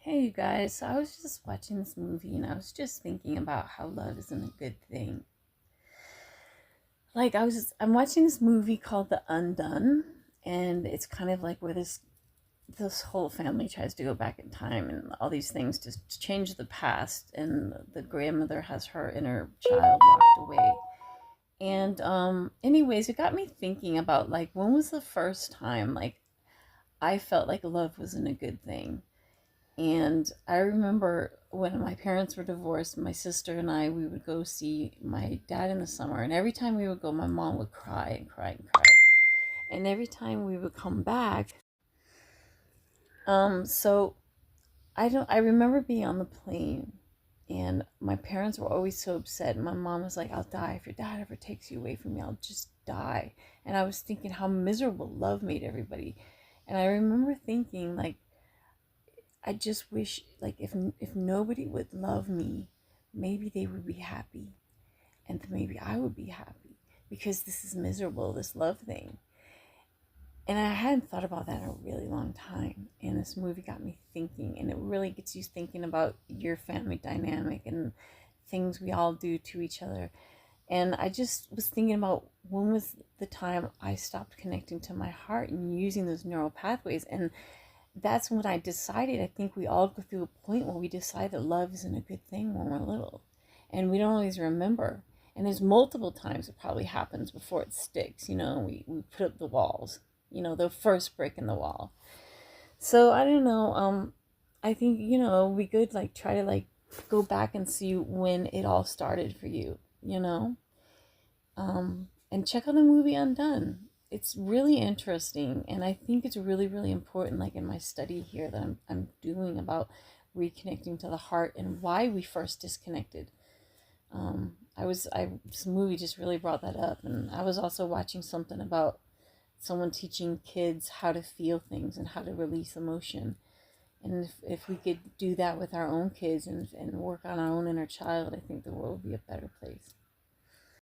Hey you guys, so I was just watching this movie and I was just thinking about how love isn't a good thing. I'm watching this movie called The Undone, and it's kind of like where this whole family tries to go back in time and all these things to change the past, and the grandmother has her inner child locked away. And anyways, it got me thinking about like when was the first time like I felt like love wasn't a good thing. And I remember when my parents were divorced, my sister and I, we would go see my dad in the summer. And every time we would go, my mom would cry and cry and cry. And every time we would come back, so I remember being on the plane and my parents were always so upset. And my mom was like, I'll die. If your dad ever takes you away from me, I'll just die. And I was thinking how miserable love made everybody. And I remember thinking, like, I just wish like if nobody would love me, maybe they would be happy and maybe I would be happy because this is miserable, this love thing. And I hadn't thought about that in a really long time. And this movie got me thinking, and it really gets you thinking about your family dynamic and things we all do to each other. And I just was thinking about when was the time I stopped connecting to my heart and using those neural pathways. And that's when I decided, I think we all go through a point where we decide that love isn't a good thing when we're little. And we don't always remember. And there's multiple times it probably happens before it sticks, we put up the walls, the first brick in the wall. So I don't know, I think, we could like try to like go back and see when it all started for you, and check out the movie Undone. It's really interesting, and I think it's really, really important. Like in my study here that I'm doing about reconnecting to the heart and why we first disconnected. This movie just really brought that up, and I was also watching something about someone teaching kids how to feel things and how to release emotion. And if we could do that with our own kids and work on our own inner child, I think the world would be a better place.